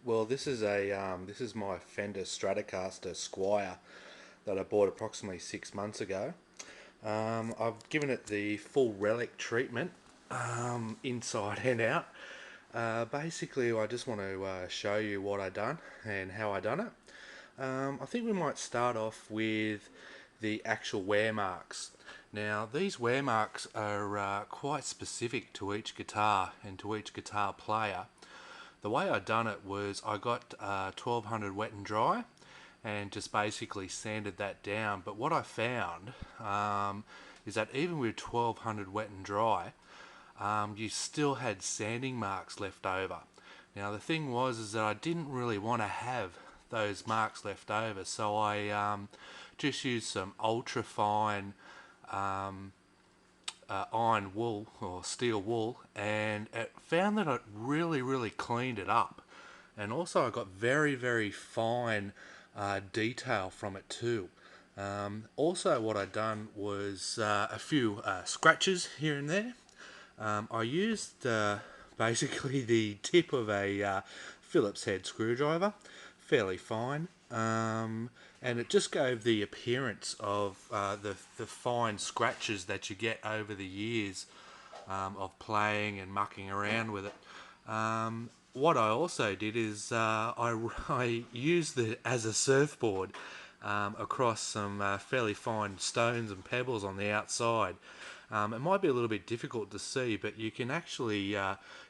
Well, this is my Fender Stratocaster Squire that I bought approximately 6 months ago. I've given it the full relic treatment, inside and out. Basically, I just want to show you what I done and how I done it. I think we might start off with the actual wear marks. Now, these wear marks are quite specific to each guitar and to each guitar player. The way I done it was I got 1200 wet and dry and just basically sanded that down. But what I found is that even with 1200 wet and dry, you still had sanding marks left over. Now the thing was is that I didn't really want to have those marks left over, so I just used some ultra fine iron wool or steel wool, and it found that it really cleaned it up. And also I got very fine detail from it too. Also what I done was a few scratches here and there. I used basically the tip of a Phillips head screwdriver, fairly fine, and it just gave the appearance of the fine scratches that you get over the years of playing and mucking around with it. What I also did is I used it as a surfboard across some fairly fine stones and pebbles on the outside. It might be a little bit difficult to see, but you can actually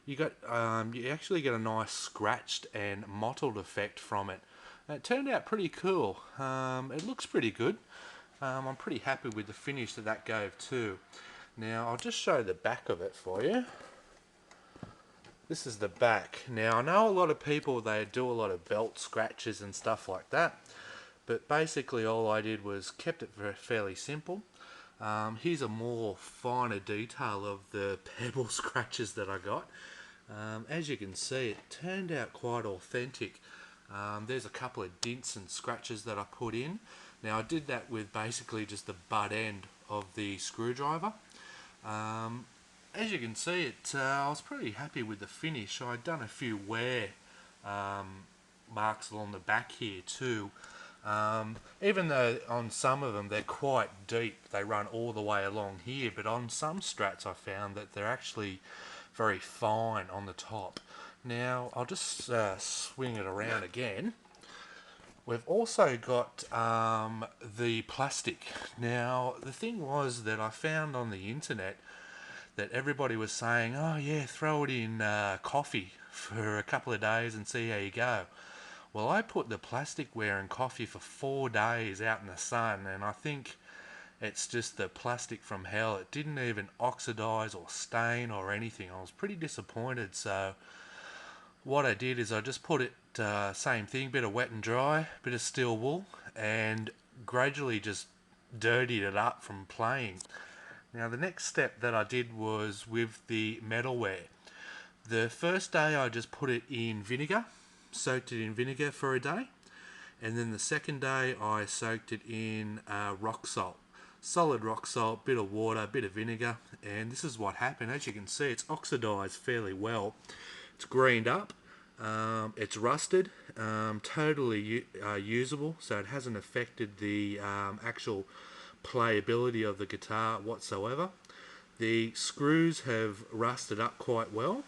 you actually get a nice scratched and mottled effect from it. And it turned out pretty cool. It looks pretty good. I'm pretty happy with the finish that gave too. Now I'll just show the back of it for you. This is the back. Now I know a lot of people, they do a lot of belt scratches and stuff like that, but basically all I did was kept it fairly simple. Here's a more finer detail of the pebble scratches that I got. As you can see, it turned out quite authentic. There's a couple of dints and scratches that I put in. Now I did that with basically just the butt end of the screwdriver. As you can see, I was pretty happy with the finish. I'd done a few wear marks along the back here too. Even though on some of them they're quite deep, they run all the way along here, but on some strats I found that they're actually very fine on the top. Now I'll just swing it around again. We've also got the plastic. Now the thing was that I found on the internet that everybody was saying, oh yeah, throw it in coffee for a couple of days and see how you go. Well, I put the plasticware in coffee for 4 days out in the sun, and I think it's just the plastic from hell. It didn't even oxidize or stain or anything. I was pretty disappointed. So what I did is I just put it, same thing, bit of wet and dry, bit of steel wool, and gradually just dirtied it up from playing. Now the next step that I did was with the metalware. The first day I just put it in vinegar, soaked it in vinegar for a day, and then the second day I soaked it in rock salt. Solid rock salt, bit of water, bit of vinegar, and this is what happened. As you can see, it's oxidized fairly well. It's greened up, it's rusted, totally usable, so it hasn't affected the actual playability of the guitar whatsoever. The screws have rusted up quite well,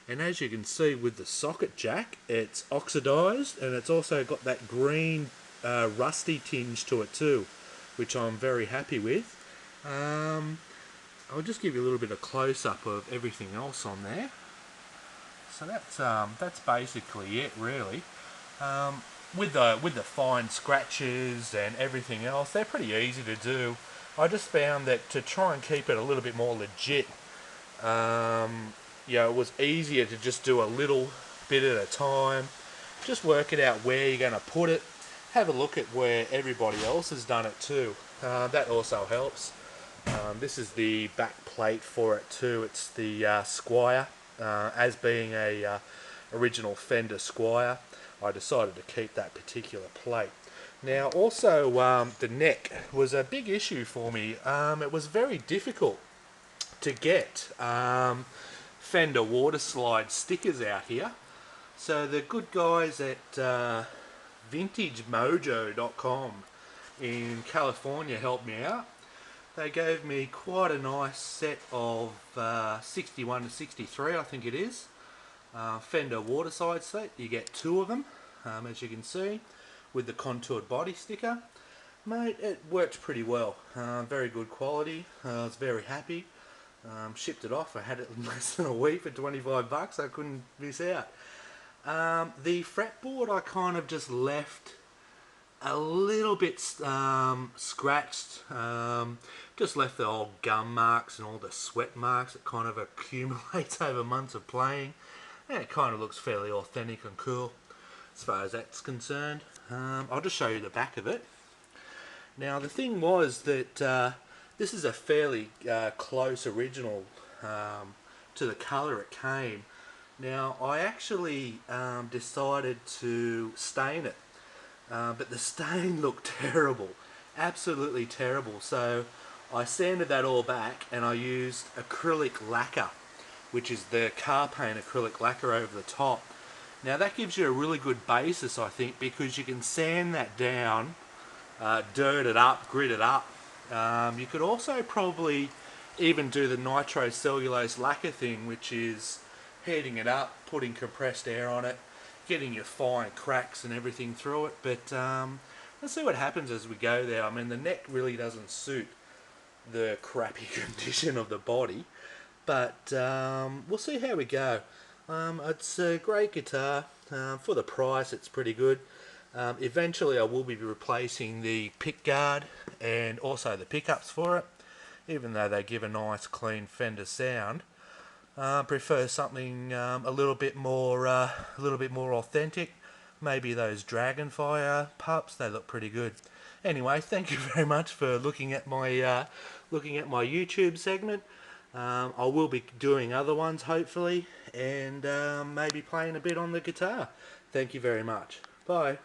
and as you can see with the socket jack, it's oxidized, and it's also got that green rusty tinge to it too, which I'm very happy with. I'll just give you a little bit of close-up of everything else on there. So that's basically it, really. With the fine scratches and everything else, they're pretty easy to do. I just found that to try and keep it a little bit more legit, it was easier to just do a little bit at a time. Just work it out where you're going to put it. Have a look at where everybody else has done it too. That also helps. This is the back plate for it too. It's the Squire. As being a original Fender Squire, I decided to keep that particular plate. Now also the neck was a big issue for me. It was very difficult to get Fender water slide stickers out here. So the good guys at vintagemojo.com in California helped me out. They gave me quite a nice set of 61 to 63, I think it is. Fender waterside set. You get two of them, as you can see, with the contoured body sticker. Mate, it worked pretty well. Very good quality. I was very happy. Shipped it off. I had it in less than a week for 25 bucks. I couldn't miss out. The fretboard I kind of just left a little bit scratched. Just left the old gum marks and all the sweat marks that kind of accumulates over months of playing. And it kind of looks fairly authentic and cool as far as that's concerned. I'll just show you the back of it. Now the thing was that this is a fairly close original to the colour it came. Now I actually decided to stain it, but the stain looked terrible, absolutely terrible. So I sanded that all back and I used acrylic lacquer, which is the car paint acrylic lacquer over the top. Now that gives you a really good basis, I think, because you can sand that down, dirt it up, grit it up. You could also probably even do the nitrocellulose lacquer thing, which is heating it up, putting compressed air on it, getting your fine cracks and everything through it. But let's see what happens as we go there. I mean, the neck really doesn't suit the crappy condition of the body, but we'll see how we go. It's a great guitar. For the price, it's pretty good. Eventually I will be replacing the pick guard and also the pickups for it, even though they give a nice clean Fender sound. I prefer something a little bit more authentic. Maybe those Dragonfire pups, they look pretty good. Anyway, thank you very much for looking at my YouTube segment. I will be doing other ones hopefully, and maybe playing a bit on the guitar. Thank you very much. Bye.